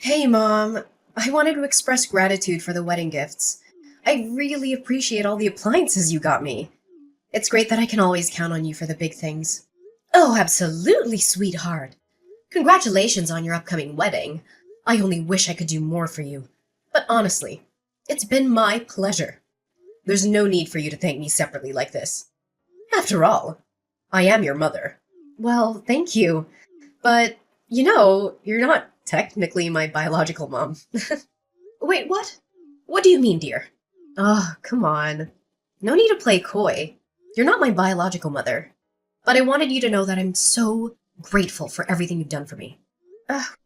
Hey, Mom. I wanted to express gratitude for the wedding gifts. I really appreciate all the appliances you got me. It's great that I can always count on you for the big things. Oh, absolutely, sweetheart. Congratulations on your upcoming wedding. I only wish I could do more for you. But honestly, it's been my pleasure. There's no need for you to thank me separately like this. After all, I am your mother. Well, thank you. But, you're not technically my biological mom. Wait, what? What do you mean, dear? Oh, come on. No need to play coy. You're not my biological mother. But I wanted you to know that I'm so grateful for everything you've done for me.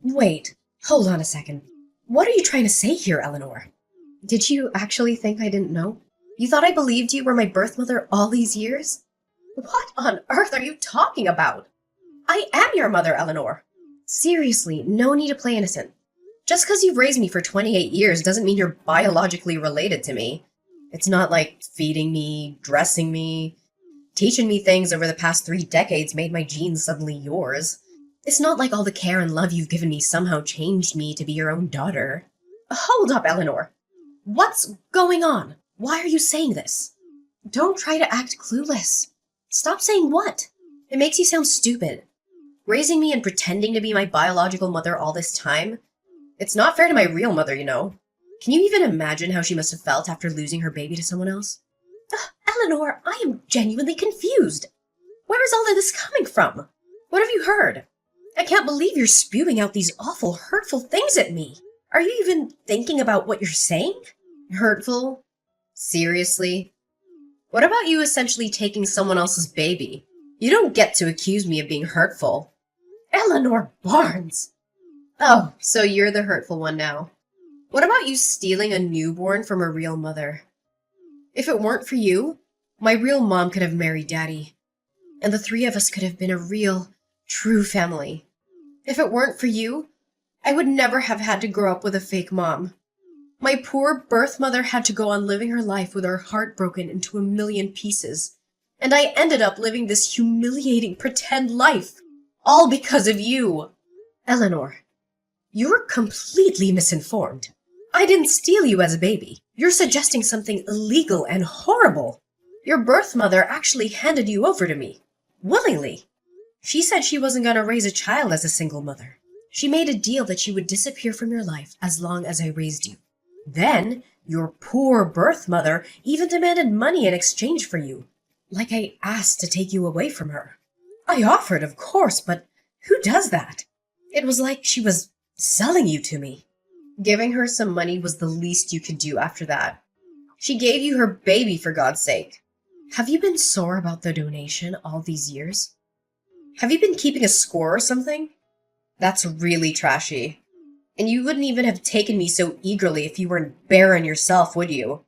Wait. Hold on a second. What are you trying to say here, Eleanor? Did you actually think I didn't know? You thought I believed you were my birth mother all these years? What on earth are you talking about? I am your mother, Eleanor. Seriously, no need to play innocent. Just because you've raised me for 28 years doesn't mean you're biologically related to me. It's not like feeding me, dressing me, teaching me things over the past 3 decades made my genes suddenly yours. It's not like all the care and love you've given me somehow changed me to be your own daughter. Hold up, Eleanor. What's going on? Why are you saying this? Don't try to act clueless. Stop saying what? It makes you sound stupid. Raising me and pretending to be my biological mother all this time? It's not fair to my real mother, you know. Can you even imagine how she must have felt after losing her baby to someone else? Eleanor, I am genuinely confused. Where is all of this coming from? What have you heard? I can't believe you're spewing out these awful, hurtful things at me. Are you even thinking about what you're saying? Hurtful? Seriously? What about you essentially taking someone else's baby? You don't get to accuse me of being hurtful. Eleanor Barnes! Oh, so you're the hurtful one now. What about you stealing a newborn from a real mother? If it weren't for you, my real mom could have married Daddy, and the three of us could have been a real, true family. If it weren't for you, I would never have had to grow up with a fake mom. My poor birth mother had to go on living her life with her heart broken into a million pieces, and I ended up living this humiliating pretend life, all because of you. Eleanor, you're completely misinformed. I didn't steal you as a baby. You're suggesting something illegal and horrible. Your birth mother actually handed you over to me. Willingly. She said she wasn't going to raise a child as a single mother. She made a deal that she would disappear from your life as long as I raised you. Then, your poor birth mother even demanded money in exchange for you. Like I asked to take you away from her. I offered, of course, but who does that? It was like she was selling you to me. Giving her some money was the least you could do after that. She gave you her baby, for God's sake. Have you been sore about the donation all these years? Have you been keeping a score or something? That's really trashy. And you wouldn't even have taken me so eagerly if you weren't barren yourself, would you?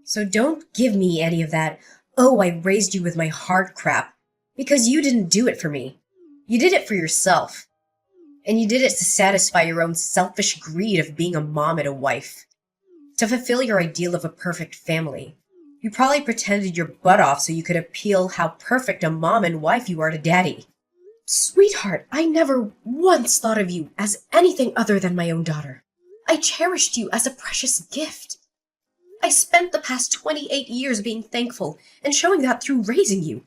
So don't give me any of that, oh, I raised you with my heart crap, because you didn't do it for me. You did it for yourself. And you did it to satisfy your own selfish greed of being a mom and a wife. To fulfill your ideal of a perfect family. You probably pretended your butt off so you could appeal how perfect a mom and wife you are to Daddy. Sweetheart, I never once thought of you as anything other than my own daughter. I cherished you as a precious gift. I spent the past 28 years being thankful and showing that through raising you.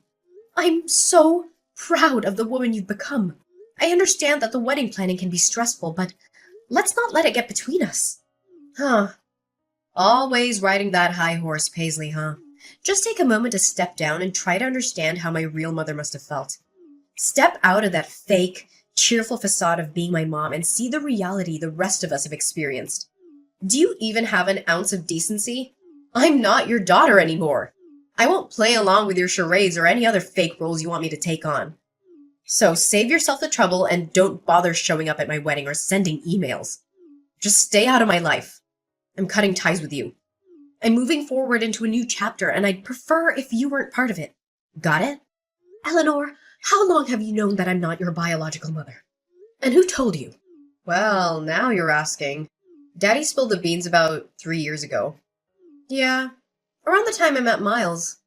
I'm so proud of the woman you've become. I understand that the wedding planning can be stressful, but let's not let it get between us. Huh. Always riding that high horse, Paisley, huh? Just take a moment to step down and try to understand how my real mother must have felt. Step out of that fake, cheerful facade of being my mom and see the reality the rest of us have experienced. Do you even have an ounce of decency? I'm not your daughter anymore. I won't play along with your charades or any other fake roles you want me to take on. So save yourself the trouble and don't bother showing up at my wedding or sending emails. Just stay out of my life. I'm cutting ties with you. I'm moving forward into a new chapter, and I'd prefer if you weren't part of it. Got it? Eleanor, how long have you known that I'm not your biological mother? And who told you? Well, now you're asking. Daddy spilled the beans about 3 years ago. Yeah, around the time I met Miles.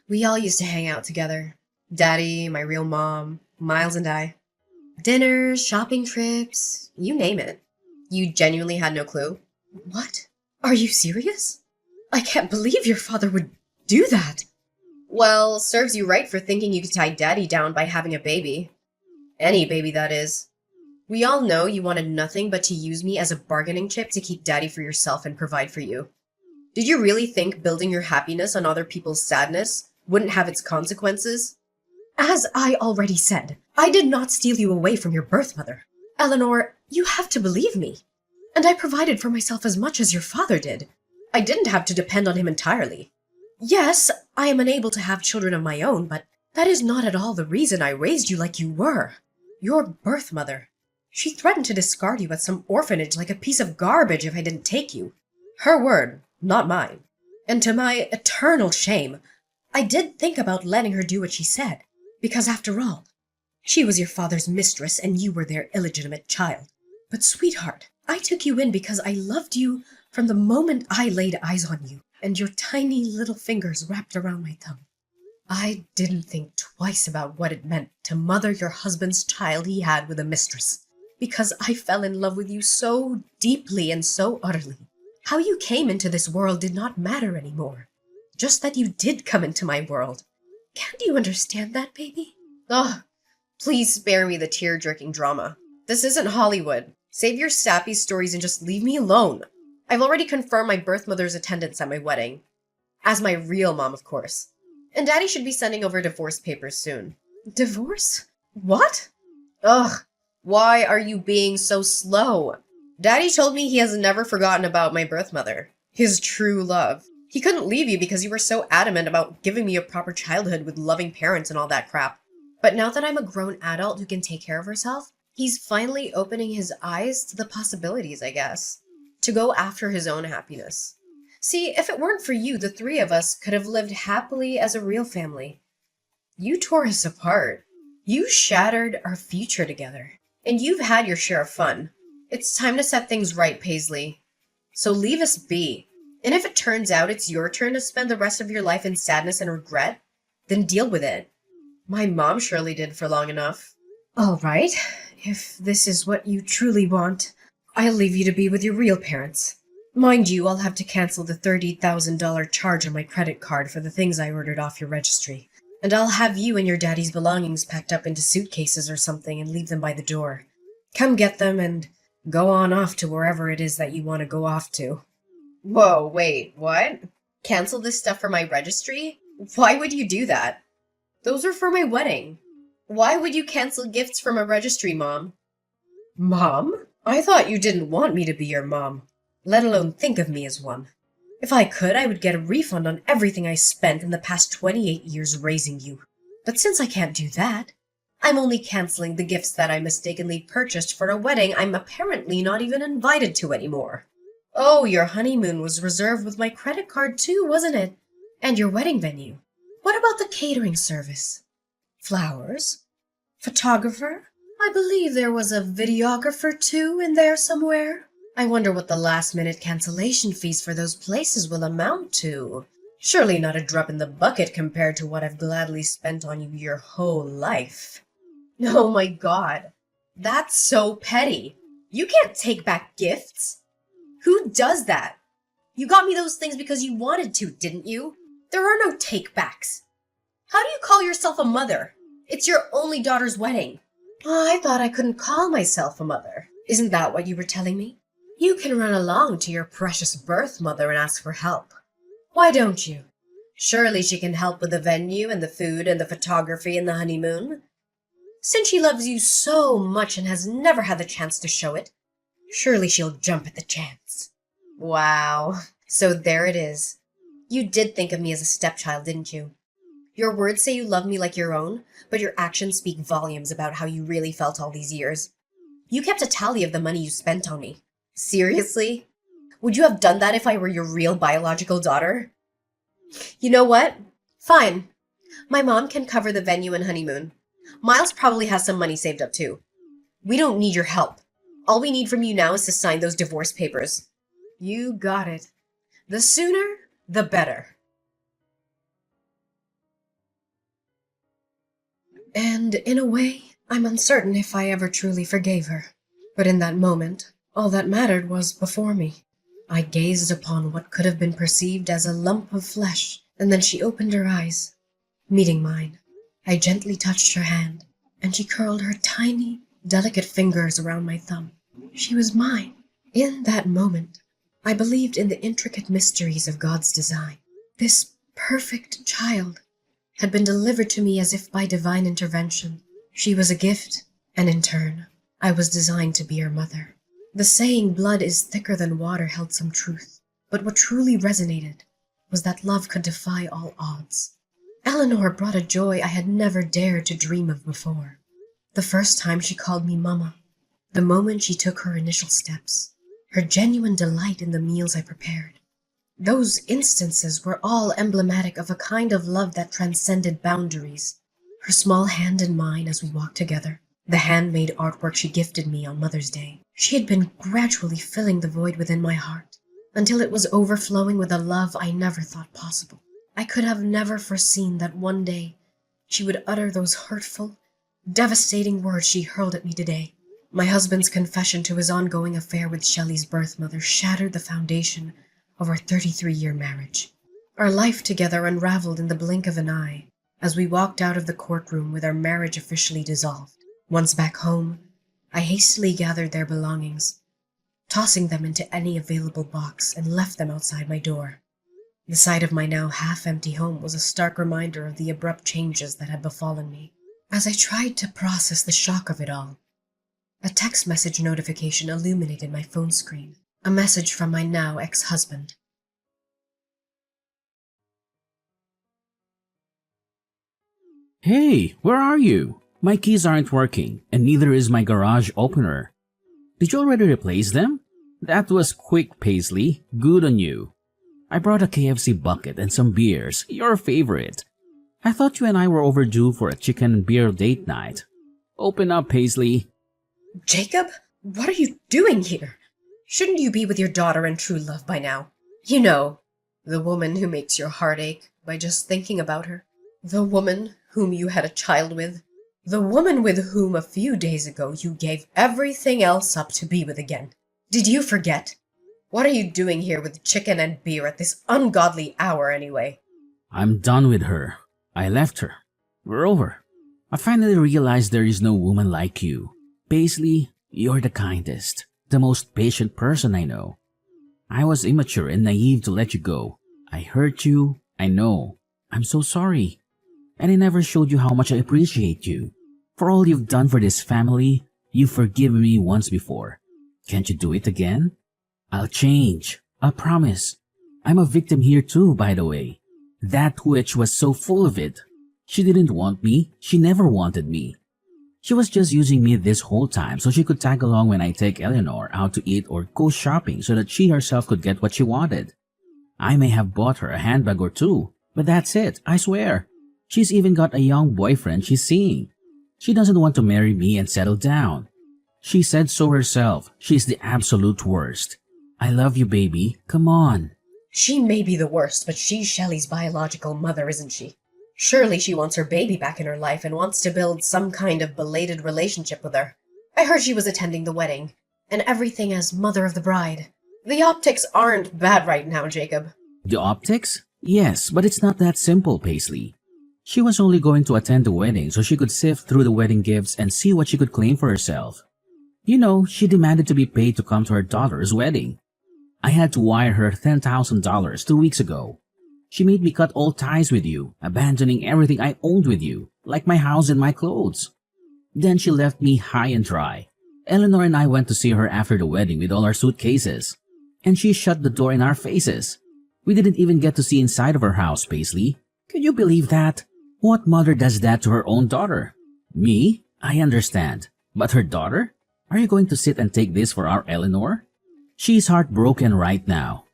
We all used to hang out together. Daddy, my real mom, Miles and I. Dinners, shopping trips, you name it. You genuinely had no clue? What? Are you serious? I can't believe your father would do that. Well, serves you right for thinking you could tie Daddy down by having a baby. Any baby, that is. We all know you wanted nothing but to use me as a bargaining chip to keep Daddy for yourself and provide for you. Did you really think building your happiness on other people's sadness wouldn't have its consequences? As I already said, I did not steal you away from your birth mother. Eleanor, you have to believe me. And I provided for myself as much as your father did. I didn't have to depend on him entirely. Yes, I am unable to have children of my own, but that is not at all the reason I raised you like you were. Your birth mother. She threatened to discard you at some orphanage like a piece of garbage if I didn't take you. Her word, not mine. And to my eternal shame, I did think about letting her do what she said. Because after all, she was your father's mistress and you were their illegitimate child. But sweetheart, I took you in because I loved you from the moment I laid eyes on you and your tiny little fingers wrapped around my thumb. I didn't think twice about what it meant to mother your husband's child he had with a mistress, because I fell in love with you so deeply and so utterly. How you came into this world did not matter anymore. Just that you did come into my world. Can't you understand that, baby? Ugh, please spare me the tear-jerking drama. This isn't Hollywood. Save your sappy stories and just leave me alone. I've already confirmed my birth mother's attendance at my wedding. As my real mom, of course. And Daddy should be sending over divorce papers soon. Divorce? What? Ugh, why are you being so slow? Daddy told me he has never forgotten about my birth mother. His true love. He couldn't leave you because you were so adamant about giving me a proper childhood with loving parents and all that crap. But now that I'm a grown adult who can take care of herself, he's finally opening his eyes to the possibilities, I guess. To go after his own happiness. See, if it weren't for you, the three of us could have lived happily as a real family. You tore us apart. You shattered our future together. And you've had your share of fun. It's time to set things right, Paisley. So leave us be. And if it turns out it's your turn to spend the rest of your life in sadness and regret, then deal with it. My mom surely did for long enough. All right, if this is what you truly want, I'll leave you to be with your real parents. Mind you, I'll have to cancel the $30,000 charge on my credit card for the things I ordered off your registry. And I'll have you and your daddy's belongings packed up into suitcases or something and leave them by the door. Come get them and go on off to wherever it is that you want to go off to. Whoa, wait, what? Cancel this stuff for my registry? Why would you do that? Those are for my wedding. Why would you cancel gifts from a registry, Mom? Mom? I thought you didn't want me to be your mom, let alone think of me as one. If I could, I would get a refund on everything I spent in the past 28 years raising you. But since I can't do that, I'm only canceling the gifts that I mistakenly purchased for a wedding I'm apparently not even invited to anymore. Oh, your honeymoon was reserved with my credit card too, wasn't it? And your wedding venue. What about the catering service? Flowers? Photographer? I believe there was a videographer too in there somewhere. I wonder what the last-minute cancellation fees for those places will amount to. Surely not a drop in the bucket compared to what I've gladly spent on you your whole life. Oh my God, that's so petty. You can't take back gifts. Who does that? You got me those things because you wanted to, didn't you? There are no take-backs. How do you call yourself a mother? It's your only daughter's wedding. Oh, I thought I couldn't call myself a mother. Isn't that what you were telling me? You can run along to your precious birth mother and ask for help. Why don't you? Surely she can help with the venue and the food and the photography and the honeymoon. Since she loves you so much and has never had the chance to show it, surely she'll jump at the chance. Wow. So there it is. You did think of me as a stepchild, didn't you? Your words say you love me like your own, but your actions speak volumes about how you really felt all these years. You kept a tally of the money you spent on me. Seriously? Would you have done that if I were your real biological daughter? You know what? Fine. My mom can cover the venue and honeymoon. Miles probably has some money saved up too. We don't need your help. All we need from you now is to sign those divorce papers. You got it. The sooner, the better. And in a way, I'm uncertain if I ever truly forgave her. But in that moment, All that mattered was before me. I gazed upon what could have been perceived as a lump of flesh, and then she opened her eyes, meeting mine. I gently touched her hand, and she curled her tiny, delicate fingers around my thumb. She was mine. In that moment, I believed in the intricate mysteries of God's design. This perfect child had been delivered to me as if by divine intervention. She was a gift, and in turn, I was designed to be her mother. The saying, blood is thicker than water, held some truth, but what truly resonated was that love could defy all odds. Eleanor brought a joy I had never dared to dream of before. The first time she called me Mama, the moment she took her initial steps, her genuine delight in the meals I prepared. Those instances were all emblematic of a kind of love that transcended boundaries. Her small hand in mine as we walked together, the handmade artwork she gifted me on Mother's Day. She had been gradually filling the void within my heart, until it was overflowing with a love I never thought possible. I could have never foreseen that one day she would utter those hurtful, devastating words she hurled at me today. My husband's confession to his ongoing affair with Shelley's birth mother shattered the foundation of our 33-year marriage. Our life together unraveled in the blink of an eye as we walked out of the courtroom with our marriage officially dissolved. Once back home, I hastily gathered their belongings, tossing them into any available box, and left them outside my door. The sight of my now half-empty home was a stark reminder of the abrupt changes that had befallen me. As I tried to process the shock of it all, a text message notification illuminated my phone screen. A message from my now ex-husband. Hey, where are you? My keys aren't working, and neither is my garage opener. Did you already replace them? That was quick, Paisley. Good on you. I brought a KFC bucket and some beers, your favorite. I thought you and I were overdue for a chicken and beer date night. Open up, Paisley. Jacob, what are you doing here? Shouldn't you be with your daughter and true love by now? You know, the woman who makes your heart ache by just thinking about her. The woman whom you had a child with. The woman with whom a few days ago you gave everything else up to be with again. Did you forget? What are you doing here with chicken and beer at this ungodly hour anyway? I'm done with her. I left her. We're over. I finally realized there is no woman like you. Paisley, you're the kindest, the most patient person I know. I was immature and naive to let you go. I hurt you, I know. I'm so sorry. And I never showed you how much I appreciate you. For all you've done for this family, you've forgiven me once before. Can't you do it again? I'll change. I promise. I'm a victim here too, by the way. That witch was so full of it. She didn't want me. She never wanted me. She was just using me this whole time so she could tag along when I take Eleanor out to eat or go shopping so that she herself could get what she wanted. I may have bought her a handbag or two, but that's it, I swear. She's even got a young boyfriend she's seeing. She doesn't want to marry me and settle down. She said so herself. She's the absolute worst. I love you, baby. Come on. She may be the worst, but she's Shelley's biological mother, isn't she? Surely she wants her baby back in her life and wants to build some kind of belated relationship with her. I heard she was attending the wedding, and everything as mother of the bride. The optics aren't bad right now, Jacob. The optics? Yes, but it's not that simple, Paisley. She was only going to attend the wedding so she could sift through the wedding gifts and see what she could claim for herself. You know, she demanded to be paid to come to her daughter's wedding. I had to wire her $10,000 2 weeks ago. She made me cut all ties with you, abandoning everything I owned with you, like my house and my clothes. Then she left me high and dry. Eleanor and I went to see her after the wedding with all our suitcases, and she shut the door in our faces. We didn't even get to see inside of her house, Paisley. Can you believe that? What mother does that to her own daughter? Me? I understand. But her daughter? Are you going to sit and take this for our Eleanor? She's heartbroken right now.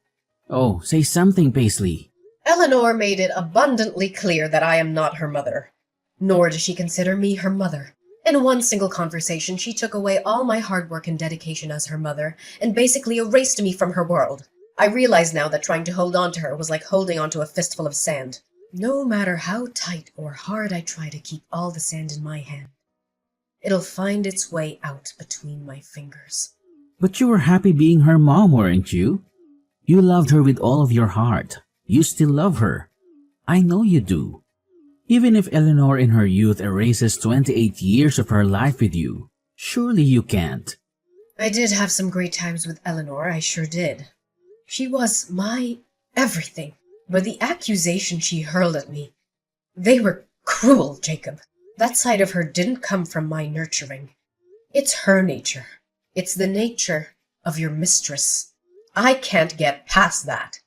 Oh, say something, Paisley. Eleanor made it abundantly clear that I am not her mother. Nor does she consider me her mother. In one single conversation, she took away all my hard work and dedication as her mother, and basically erased me from her world. I realize now that trying to hold on to her was like holding onto a fistful of sand. No matter how tight or hard I try to keep all the sand in my hand, it'll find its way out between my fingers. But you were happy being her mom, weren't you? You loved her with all of your heart. You still love her. I know you do. Even if Eleanor in her youth erases 28 years of her life with you, surely you can't. I did have some great times with Eleanor, I sure did. She was my everything. But the accusations she hurled at me, they were cruel, Jacob. That side of her didn't come from my nurturing. It's her nature. It's the nature of your mistress. I can't get past that.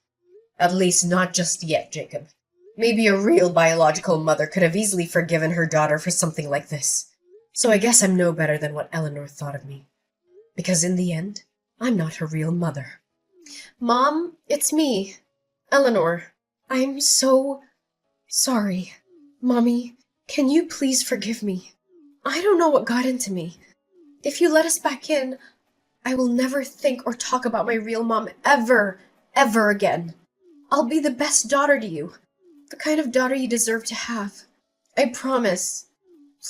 At least not just yet, Jacob. Maybe a real biological mother could have easily forgiven her daughter for something like this. So I guess I'm no better than what Eleanor thought of me. Because in the end, I'm not her real mother. Mom, it's me, Eleanor. I'm so sorry. Mommy, can you please forgive me? I don't know what got into me. If you let us back in, I will never think or talk about my real mom ever again. I'll be the best daughter to you. The kind of daughter you deserve to have. I promise.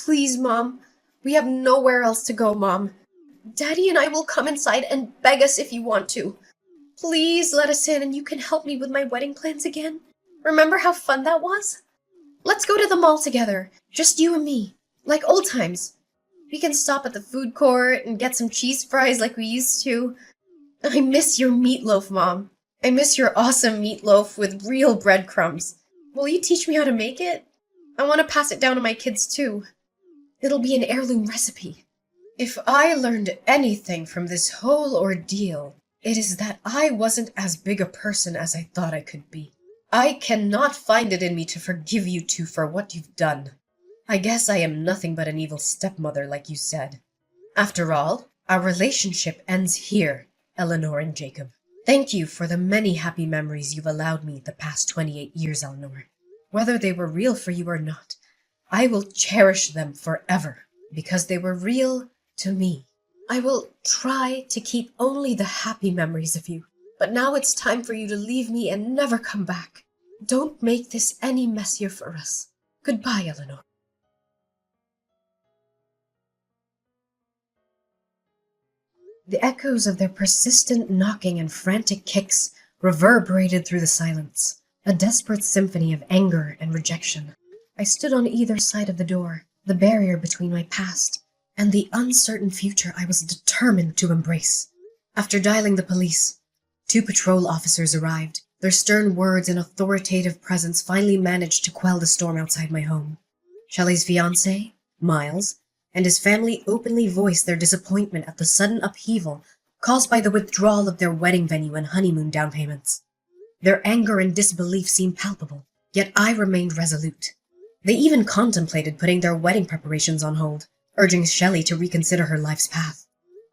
Please, Mom. We have nowhere else to go, Mom. Daddy and I will come inside and beg us if you want to. Please let us in and you can help me with my wedding plans again. Remember how fun that was? Let's go to the mall together. Just you and me. Like old times. We can stop at the food court and get some cheese fries like we used to. I miss your meatloaf, Mom. I miss your awesome meatloaf with real breadcrumbs. Will you teach me how to make it? I want to pass it down to my kids too. It'll be an heirloom recipe. If I learned anything from this whole ordeal, it is that I wasn't as big a person as I thought I could be. I cannot find it in me to forgive you two for what you've done. I guess I am nothing but an evil stepmother, like you said. After all, our relationship ends here, Eleanor and Jacob. Thank you for the many happy memories you've allowed me the past 28 years, Eleanor. Whether they were real for you or not, I will cherish them forever, because they were real to me. I will try to keep only the happy memories of you, but now it's time for you to leave me and never come back. Don't make this any messier for us. Goodbye, Eleanor. The echoes of their persistent knocking and frantic kicks reverberated through the silence, a desperate symphony of anger and rejection. I stood on either side of the door, the barrier between my past and the uncertain future I was determined to embrace. After dialing the police, 2 patrol officers arrived. Their stern words and authoritative presence finally managed to quell the storm outside my home. Shelley's fiancé, Miles, and his family openly voiced their disappointment at the sudden upheaval caused by the withdrawal of their wedding venue and honeymoon down payments. Their anger and disbelief seemed palpable, yet I remained resolute. They even contemplated putting their wedding preparations on hold, urging Shelley to reconsider her life's path.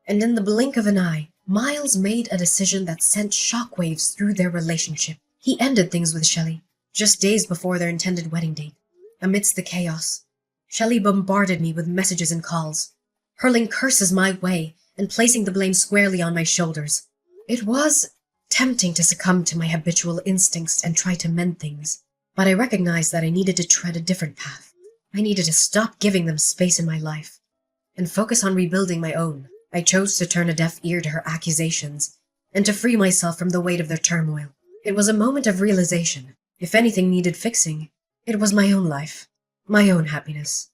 And in the blink of an eye, Miles made a decision that sent shockwaves through their relationship. He ended things with Shelley, just days before their intended wedding date. Amidst the chaos, Shelley bombarded me with messages and calls, hurling curses my way and placing the blame squarely on my shoulders. It was tempting to succumb to my habitual instincts and try to mend things, but I recognized that I needed to tread a different path. I needed to stop giving them space in my life and focus on rebuilding my own. I chose to turn a deaf ear to her accusations and to free myself from the weight of their turmoil. It was a moment of realization. If anything needed fixing, it was my own life, my own happiness.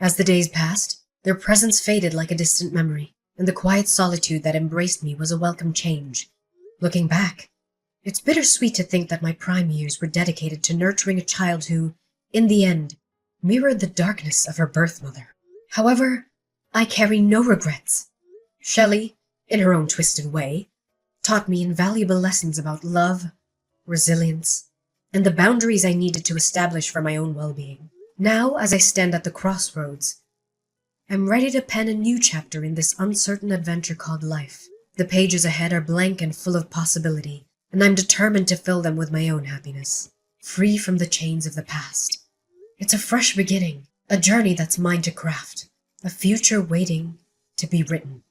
As the days passed, their presence faded like a distant memory, and the quiet solitude that embraced me was a welcome change. Looking back, it's bittersweet to think that my prime years were dedicated to nurturing a child who, in the end, mirrored the darkness of her birth mother. However, I carry no regrets. Shelley, in her own twisted way, taught me invaluable lessons about love, resilience, and the boundaries I needed to establish for my own well-being. Now, as I stand at the crossroads, I'm ready to pen a new chapter in this uncertain adventure called life. The pages ahead are blank and full of possibility, and I'm determined to fill them with my own happiness, free from the chains of the past. It's a fresh beginning, a journey that's mine to craft, a future waiting to be written.